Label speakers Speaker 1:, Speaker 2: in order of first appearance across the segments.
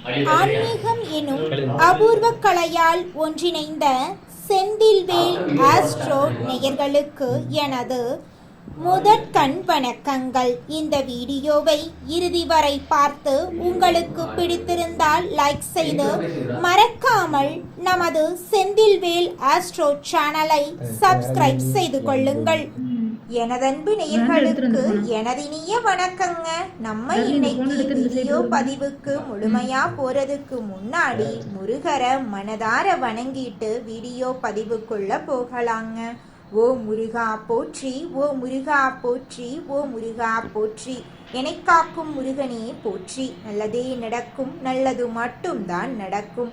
Speaker 1: ஆன்மீகம் எனும் அபூர்வ கலையால் ஒன்றிணைந்த செந்தில்வேல் ஆஸ்ட்ரோ நேயர்களுக்கு எனது முதற்கண் வணக்கங்கள். இந்த வீடியோவை இறுதி வரை பார்த்து உங்களுக்கு பிடித்திருந்தால் லைக் செய்து மறக்காமல் நமது செந்தில்வேல் ஆஸ்ட்ரோ சேனலை சப்ஸ்கிரைப் செய்து கொள்ளுங்கள். எனதன்பு நேயர்களுக்கு எனதினிய வணக்கங்க. நம்ம இன்னைக்கு வீடியோ பதிவுக்கு முழுமையா போறதுக்கு முன்னாடி முருகரை மனதார வணங்கிட்டு வீடியோ பதிவுக்குள்ள போகலாங்க. ஓ முருகா போற்றி, ஓ முருகா போற்றி, ஓ முருகா போற்றி, என்னை காக்கும் முருகனே போற்றி. நல்லதே நடக்கும், நல்லது மட்டும்தான் நடக்கும்.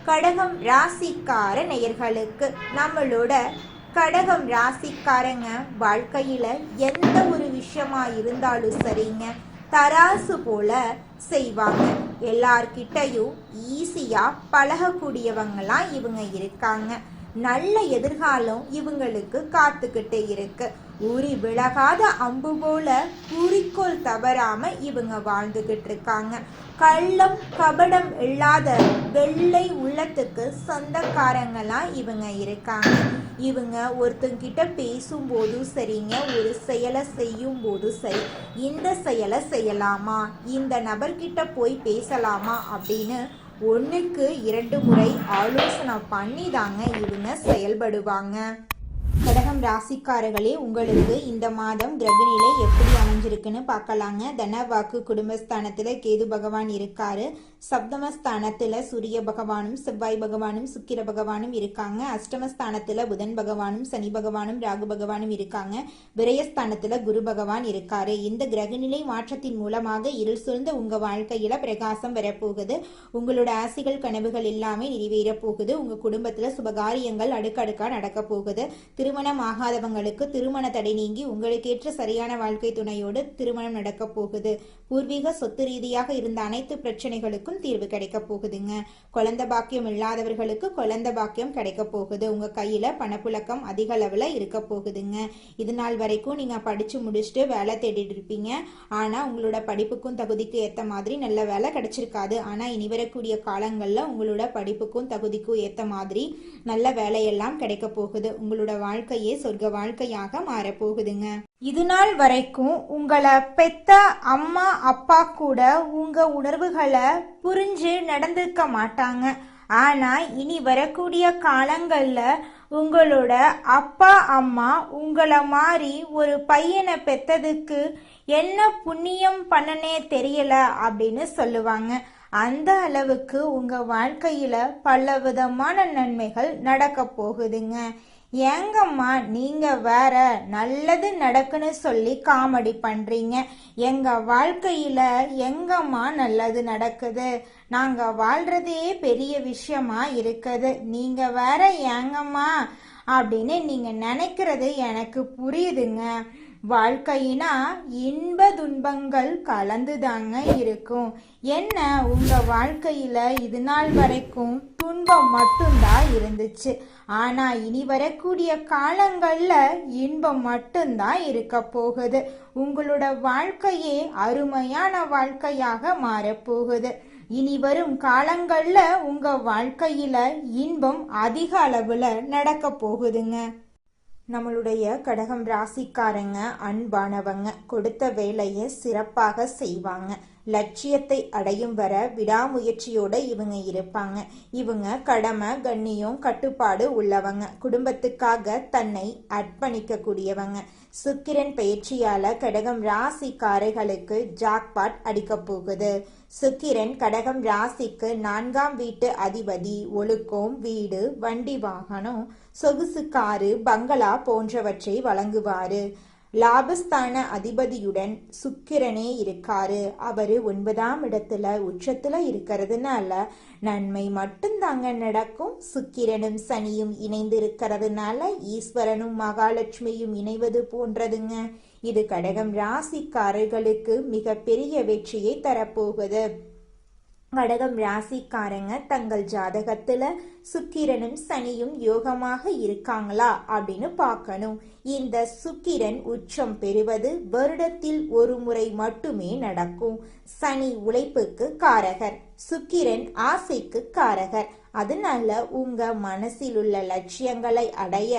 Speaker 1: கடகம் ராசிக்கார நேயர்களுக்கு நம்மளோட கடகம் ராசிக்காரங்க வாழ்க்கையில எந்த ஒரு விஷயமா இருந்தாலும் சரிங்க, தராசு போல செய்வாங்க. எல்லார்கிட்டையும் ஈஸியா பழகக்கூடியவங்களாம் இவங்க இருக்காங்க. நல்ல எதிர்காலம் இவங்களுக்கு காத்துக்கிட்டு இருக்கு. ஊறி விலகாத அம்பு போல குறிக்கோள் தவறாம இவங்க வாழ்ந்துகிட்டு இருக்காங்க. கள்ளம் கபடம் இல்லாத வெள்ளை உள்ளத்துக்கு சொந்தக்காரங்களாம் இவங்க இருக்காங்க. இவங்க ஒருத்தங்கிட்ட பேசும்போதும் சரிங்க, ஒரு செயலை செய்யும் போதும் சரி, இந்த செயலை செய்யலாமா, இந்த நபர்கிட்ட போய் பேசலாமா அப்படின்னு 1க்கு 2 முறை ஆலோசனை பண்ணி தாங்க இவங்க செயல்படுவாங்க. கடகம் ராசிக்காரர்களே, உங்களுக்கு இந்த மாதம் கிரகநிலை எப்படி அமைஞ்சிருக்குன்னு பார்க்கலாங்க. தனவாக்கு குடும்பஸ்தானத்துல கேது பகவான் இருக்காரு. சப்தமஸ்தானத்துல சூரிய பகவானும் செவ்வாய் பகவானும் சுக்கிர பகவானும் இருக்காங்க. அஷ்டமஸ்தானத்துல புதன் பகவானும் சனி பகவானும் ராகு பகவானும் இருக்காங்க. விரயஸ்தானத்துல குரு பகவான் இருக்காரு. இந்த கிரகநிலை மாற்றத்தின் மூலமாக இருள் சூழ்ந்த உங்க வாழ்க்கையில பிரகாசம் வரப்போகுது. உங்களோட ஆசைகள் கனவுகள் எல்லாமே நிறைவேற போகுது. உங்க குடும்பத்துல சுபகாரியங்கள் அடுக்கடுக்கா நடக்க போகுது. திருமணம் ஆகாதவங்களுக்கு திருமண தடை நீங்கி உங்களுக்கேற்ற சரியான வாழ்க்கை துணையோடு திருமணம் நடக்க போகுது. பூர்வீக சொத்து ரீதியாக இருந்த அனைத்து பிரச்சனைகளுக்கும் தீர்வு கிடைக்க போகுதுங்க. குழந்தை பாக்கியம் இல்லாதவர்களுக்கு குழந்தை பாக்கியம் கிடைக்க போகுது. உங்க கையில பணப்புழக்கம் அதிக அளவுல இருக்க போகுதுங்க. இது நாள் வரைக்கும் நீங்க படிச்சு முடிச்சுட்டு வேலை தேடிட்டு இருப்பீங்க. ஆனா உங்களோட படிப்புக்கும் தகுதிக்கும் ஏத்த மாதிரி நல்ல வேலை கிடைச்சிருக்காது. ஆனா இனி வரக்கூடிய காலங்கள்ல உங்களோட படிப்புக்கும் தகுதிக்கும் ஏத்த மாதிரி நல்ல வேலையெல்லாம் கிடைக்க போகுது. உங்களோட வாழ்க்கையே சொர்க்க வாழ்க்கையாக மாறப்போகுதுங்க. இது நாள் வரைக்கும் உங்களை பெத்த அம்மா அப்பா கூட உங்க உணர்வுகளை புரிஞ்சு நடந்துக்க மாட்டாங்க. ஆனா இனி வரக்கூடிய காலங்கள்ல உங்களோட அப்பா அம்மா உங்களை மாதிரி ஒரு பையனை பெத்ததுக்கு என்ன புண்ணியம் பண்ணனே தெரியல அப்படின்னு சொல்லுவாங்க. அந்த அளவுக்கு உங்க வாழ்க்கையில பல விதமான நன்மைகள் நடக்க போகுதுங்க. ஏங்கம்மா நீங்க வேற நல்லது நடக்குன்னு சொல்லி காமெடி பண்றீங்க, எங்க வாழ்க்கையில எங்கம்மா நல்லது நடக்குது, நாங்க வாழ்றதே பெரிய விஷயமா இருக்குது, நீங்க வேற ஏங்கம்மா அப்படின்னு நீங்க நினைக்கிறது எனக்கு புரியுதுங்க. வாழ்க்கையினா இன்ப துன்பங்கள் கலந்துதாங்க இருக்கும். என்ன உங்க வாழ்க்கையில இது நாள் வரைக்கும் துன்பம் மட்டும்தான் இருந்துச்சு. ஆனா இனி வரக்கூடிய காலங்கள்ல இன்பம் மட்டும்தான் இருக்க போகுது. உங்களோட வாழ்க்கையே அருமையான வாழ்க்கையாக மாறப்போகுது. இனி வரும் காலங்கள்ல உங்க வாழ்க்கையில இன்பம் அதிக அளவுல நடக்க போகுதுங்க. நம்மளுடைய கடகம் ராசிக்காரங்க அன்பானவங்க, கொடுத்த வேலையை சிறப்பாக செய்வாங்க. லட்சியத்தை அடையும் வர விடாமுயற்சியோட இவங்க இருப்பாங்க. இவங்க கடமை கண்ணியம் கட்டுப்பாடு உள்ளவங்க. குடும்பத்துக்காக தன்னை அர்ப்பணிக்க கூடியவங்க. சுக்கிரன் பயிற்சியால கடகம் ராசிக்காரர்களுக்கு ஜாக்பாட் அடிக்க போகுது. சுக்கிரன் கடகம் ராசிக்கு 4ஆம் வீட்டு அதிபதி. ஒழுக்கம், வீடு, வண்டி வாகனம், சொகுசு காரு, பங்களா போன்றவற்றை வழங்குவாரு. லாபஸ்தான அதிபதியுடன் சுக்கிரனே இருக்காரு. அவரு 9ஆம் இடத்துல உச்சத்துல இருக்கிறதுனால நன்மை மட்டும்தாங்க நடக்கும். சுக்கிரனும் சனியும் இணைந்து இருக்கிறதுனால ஈஸ்வரனும் மகாலட்சுமியும் இணைவது போன்றதுங்க. இது கடகம் ராசிக்காரர்களுக்கு மிக பெரிய வெற்றியை தரப்போகுது. கடகம் ராசிக்காரங்க தங்கள் ஜாதகத்துல சுக்கிரனும் சனியும் யோகமாக இருக்காங்களா அப்படின்னு பார்க்கணும். இந்த சுக்கிரன் உச்சம் பெறுவது வருடத்தில் ஒரு முறை மட்டுமே நடக்கும். சனி உழைப்புக்கு காரகர், சுக்கிரன் ஆசைக்கு காரகர். அதனால உங்க மனசில் உள்ள லட்சியங்களை அடைய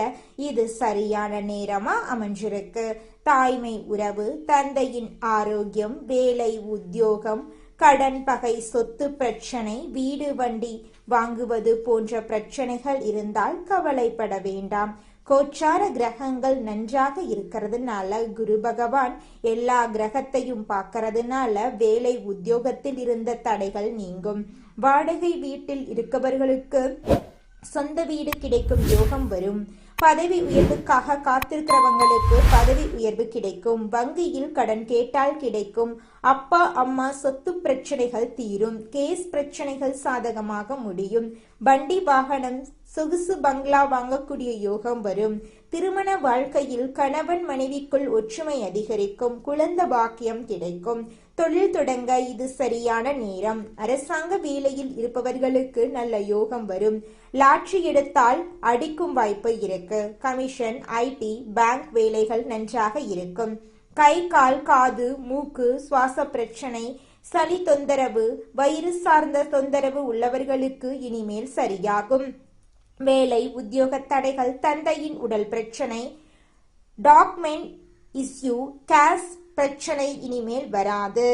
Speaker 1: இது சரியான நேரமா அமைஞ்சிருக்கு. தாய்மை உறவு, தந்தையின் ஆரோக்கியம், வேலை உத்தியோகம், கடன் பகை, சொத்து பிரச்சனை, வீடு வண்டி வாங்குவது போன்ற பிரச்சனைகள் இருந்தால் கவலைப்பட வேண்டாம். கோச்சார கிரகங்கள் நன்றாக இருக்கிறதுனால, குரு பகவான் எல்லா கிரகத்தையும் பார்க்கறதுனால வேலை உத்தியோகத்தில் இருந்த தடைகள் நீங்கும். வாடகை வீட்டில் இருக்கவர்களுக்கு சொந்த வீடு கிடைக்கும் யோகம் வரும். பதவி உயர்வுக்காக காத்திருக்கிறவங்களுக்கு பதவி உயர்வு கிடைக்கும். வங்கியில் கடன் கேட்டால் கிடைக்கும். அப்பா அம்மா சொத்து பிரச்சனைகள் தீரும். கேஸ் பிரச்சனைகள் சாதகமாக முடியும். வண்டி வாகனம், சொகுசு பங்களா வாங்கக்கூடிய யோகம் வரும். திருமண வாழ்க்கையில் கணவன் மனைவிக்குள் ஒற்றுமை அதிகரிக்கும். குழந்தை பாக்கியம் கிடைக்கும். தொழில் தொடங்க இது சரியான நேரம். அரசாங்க வேலையில் இருப்பவர்களுக்கு நல்ல யோகம் வரும். லாட்ரி எடுத்தால் அடிக்கும் வாய்ப்பு இருக்கு. கமிஷன், ஐடி, பேங்க் வேலைகள் நன்றாக இருக்கும். கை, கால், காது, மூக்கு, சுவாச பிரச்சனை, சளி தொந்தரவு, வயிறு சார்ந்த தொந்தரவு உள்ளவர்களுக்கு இனிமேல் சரியாகும். வேலை உத்தியோக தடைகள், தந்தையின் உடல் பிரச்சனை, டாக்குமெண்ட் இஸ்யூ, கேஸ் பிரச்சனை இனிமேல் வராது.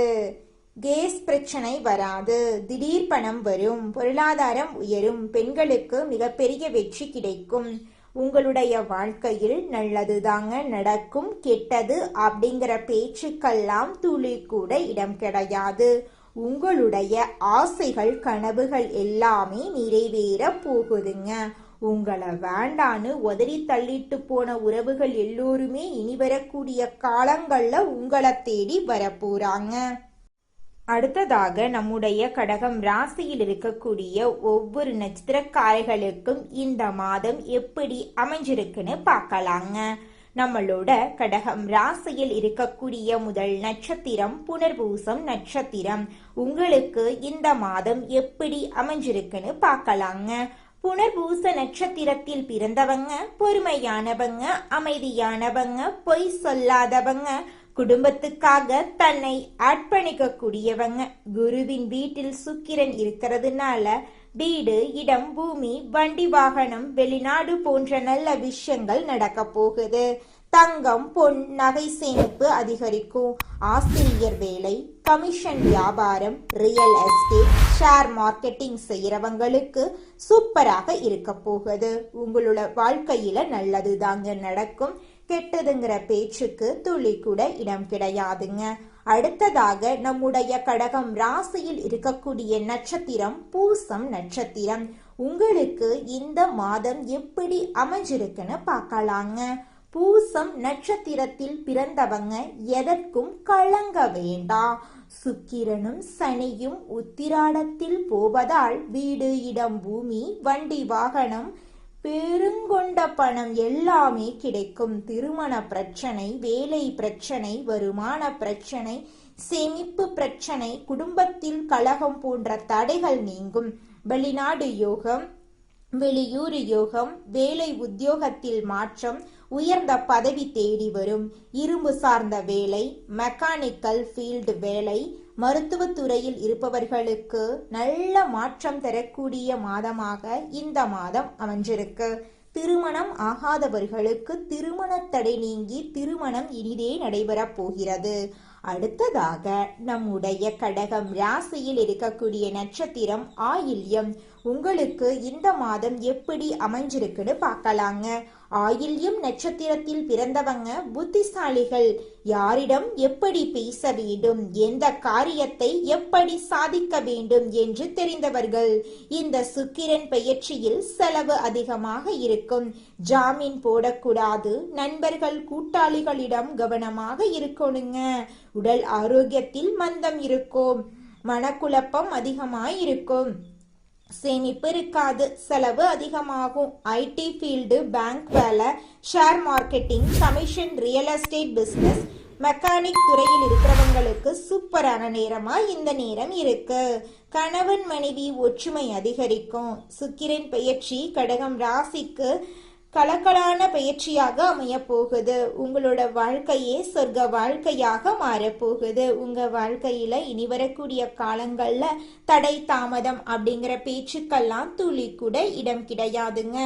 Speaker 1: கேஸ் பிரச்சனை வராது. திடீர் பணம் வரும். பொருளாதாரம் உயரும். பெண்களுக்கு மிகப்பெரிய வெற்றி கிடைக்கும். உங்களுடைய வாழ்க்கையில் நல்லது தாங்க நடக்கும். கெட்டது அப்படிங்கிற பேச்சுக்கெல்லாம் துளி கூட இடம் கிடையாது. உங்களுடைய ஆசைகள், கனவுகள் எல்லாமே நிறைவேற போகுதுங்க. உங்களை வேண்டான்னு உதறி தள்ளிட்டு போன உறவுகள் எல்லோருமே இனி வரக்கூடிய காலங்கள்ல உங்களை தேடி வரப்போறாங்க. அடுத்ததாக நம்முடைய கடகம் ராசியில் இருக்கக்கூடிய ஒவ்வொரு நட்சத்திரக்காரர்களுக்கும் இந்த மாதம் எப்படி அமைஞ்சிருக்குன்னு பார்க்கலாங்க. நம்மளோட கடகம் ராசியில் இருக்கக்கூடிய முதல் நட்சத்திரம் புனர்பூசம் நட்சத்திரம். உங்களுக்கு இந்த மாதம் எப்படி அமைஞ்சிருக்குன்னு பார்க்கலாங்க. புனர்பூச நட்சத்திரத்தில் பிறந்தவங்க பொறுமையானவங்க, அமைதியானவங்க, பொய் சொல்லாதவங்க, குடும்பத்துக்காக தன்னை அர்ப்பணிக்க கூடியவங்க. குருவின் வீட்டில் சுக்கிரன் இருக்கிறதுனால வீடு, இடம், பூமி, வண்டி வாகனம், வெளிநாடு போன்ற நல்ல விஷயங்கள் நடக்க போகுது. தங்கம், பொன், நகை சேமிப்பு அதிகரிக்கும். ஆசிரியர் வேலை, கமிஷன் வியாபாரம், ரியல் எஸ்டேட், ஷேர் மார்க்கெட்டிங் செய்யறவங்களுக்கு சூப்பராக இருக்க போகுது. உங்களோட வாழ்க்கையில நல்லது தாங்க நடக்கும். கெட்டதுங்கிற பேச்சுக்கு துளி கூட இடம் கிடையாதுங்க. அடுத்ததாக நம்முடைய கடகம் ராசியில் இருக்கக்கூடிய நட்சத்திரம் பூசம் நட்சத்திரம். உங்களுக்கு இந்த மாதம் எப்படி அமைஞ்சிருக்குன்னு பார்க்கலாங்க. பூசம் நட்சத்திரத்தில் பிறந்தவங்க எதற்கும் கலங்க வேண்டாம். சுக்கிரனும் சனியும் உத்திராடத்தில் போவதால் வீடு, இடம், பூமி, வண்டி வாகனம், பெருங்கொண்ட பணம் எல்லாமே கிடைக்கும். திருமண பிரச்சனை, வேலை பிரச்சனை, வருமான பிரச்சனை, சேமிப்பு பிரச்சனை, குடும்பத்தில் கலகம் போன்ற தடைகள் நீங்கும். வெளிநாடு யோகம், வெளியூர் யோகம், வேலை உத்தியோகத்தில் மாற்றம், உயர்ந்த பதவி தேடி வரும். இரும்பு சார்ந்த வேலை, மெக்கானிக்கல் ஃபீல்டு வேலை, மருத்துவத்துறையில் இருப்பவர்களுக்கு நல்ல மாற்றம் தரக்கூடிய மாதமாக இந்த மாதம் அமைஞ்சிருக்கு. திருமணம் ஆகாதவர்களுக்கு திருமண தடை நீங்கி திருமணம் இனிதே நடைபெறப் போகிறது. அடுத்ததாக நம்முடைய கடகம் ராசியில் இருக்கக்கூடிய நட்சத்திரம் ஆயில்யம். உங்களுக்கு இந்த மாதம் எப்படி அமைஞ்சிருக்குன்னு பார்க்கலாங்க. ஆயில்யம் நட்சத்திரத்தில் பிறந்தவங்க புத்திசாலிகள். யாரிடம் எப்படி பேச வேண்டும், எந்த காரியத்தை எப்படி சாதிக்க வேண்டும் என்று தெரிந்தவர்கள். இந்த சுக்கிரன் பெயர்ச்சியில் செலவு அதிகமாக இருக்கும். ஜாமீன் போடக்கூடாது. நண்பர்கள், கூட்டாளிகளிடம் கவனமாக இருக்கணுங்க. உடல் ஆரோக்கியத்தில் மந்தம் இருக்கும். மனக்குழப்பம் அதிகமாயிருக்கும். சேமிப்பு இருக்காது. செலவு அதிகமாகும். ஐடி ஃபீல்டு, பேங்க் வேலை, share marketing, commission, real estate business, mechanic துறையில் இருக்கிறவங்களுக்கு சூப்பரான நேரமா இந்த நேரம் இருக்கு. கணவன் மனைவி ஒற்றுமை அதிகரிக்கும். சுக்கிரன் பெயர்ச்சி கடகம் ராசிக்கு கலக்கலான பயிற்சியாக அமைய போகுது. உங்களோட வாழ்க்கையே சொர்க்க வாழ்க்கையாக மாறப்போகுது. உங்க வாழ்க்கையில இனி வரக்கூடிய காலங்கள்ல தடை தாமதம் அப்படிங்கிற பேச்சுக்கெல்லாம் துளி கூட இடம் கிடையாதுங்க.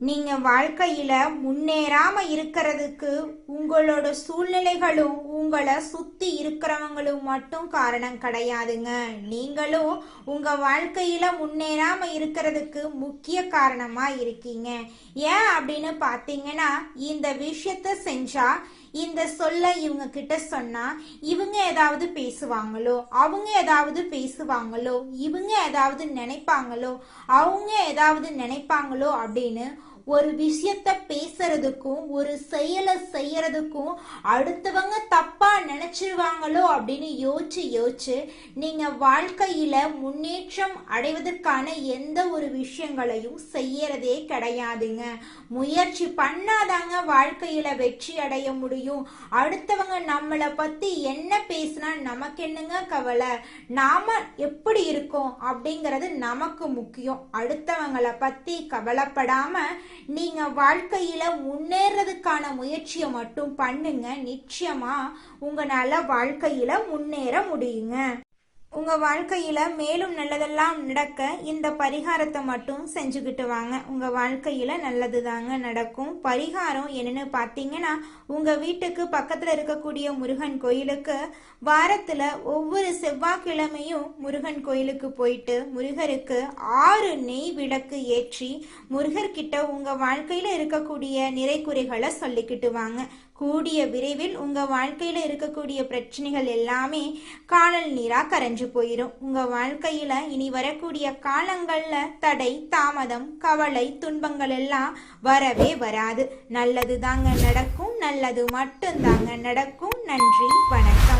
Speaker 1: நீங்க வாழ்க்கையில முன்னேறாம இருக்கிறதுக்கு உங்களோட சூழ்நிலைகளும் உங்களை சுத்தி இருக்கிறவங்களும் மட்டும் காரணம் கிடையாதுங்க. நீங்களும் உங்க வாழ்க்கையில முன்னேறாம இருக்கிறதுக்கு முக்கிய காரணமா இருக்கீங்க. ஏன் அப்படின்னு பாத்தீங்கன்னா, இந்த விஷயத்த செஞ்சா, இந்த சொல்ல இவங்க கிட்ட சொன்னா இவங்க ஏதாவது பேசுவாங்களோ, அவங்க ஏதாவது பேசுவாங்களோ, இவங்க ஏதாவது நினைப்பாங்களோ, அவங்க ஏதாவது நினைப்பாங்களோ அப்படின்னு ஒரு விஷயத்த பேசுறதுக்கும் ஒரு செயலை செய்யறதுக்கும் அடுத்தவங்க தப்பா நினைச்சிருவாங்களோ அப்படின்னு யோசிச்சு நீங்க வாழ்க்கையில முன்னேற்றம் அடைவதற்கான எந்த ஒரு விஷயங்களையும் செய்யறதே கிடையாதுங்க. முயற்சி பண்ணாதாங்க வாழ்க்கையில வெற்றி அடைய முடியும். அடுத்தவங்க நம்மளை பத்தி என்ன பேசினா நமக்கு என்னங்க கவலை, நாம எப்படி இருக்கோம் அப்படிங்கிறது நமக்கு முக்கியம். அடுத்தவங்களை பத்தி கவலைப்படாம நீங்க வாழ்க்கையில முன்னேறதுக்கான முயற்சியை மட்டும் பண்ணுங்க. நிச்சயமா உங்களால வாழ்க்கையில முன்னேற முடியுங்க. உங்க வாழ்க்கையில மேலும் நல்லதெல்லாம் நடக்க இந்த பரிகாரத்தை மட்டும் செஞ்சுக்கிட்டு வாங்க. உங்க வாழ்க்கையில நல்லது தாங்க நடக்கும். பரிகாரம் என்னன்னு பார்த்தீங்கன்னா, உங்க வீட்டுக்கு பக்கத்துல இருக்கக்கூடிய முருகன் கோயிலுக்கு வாரத்துல ஒவ்வொரு செவ்வாய்க்கிழமையும் முருகன் கோயிலுக்கு போயிட்டு முருகருக்கு 6 நெய் விளக்கு ஏற்றி முருகர்கிட்ட உங்க வாழ்க்கையில இருக்கக்கூடிய நிறைக்குறைகளை சொல்லிக்கிட்டு வாங்க. கூடிய விரைவில் உங்க வாழ்க்கையில இருக்கக்கூடிய பிரச்சனைகள் எல்லாமே காணல் நீரா கரைஞ்சு போயிடும். உங்க வாழ்க்கையில இனி வரக்கூடிய காலங்கள்ல தடை தாமதம் கவலை துன்பங்கள் எல்லாம் வரவே வராது. நல்லது தாங்க நடக்கும். நல்லது மட்டும் தாங்க நடக்கும். நன்றி, வணக்கம்.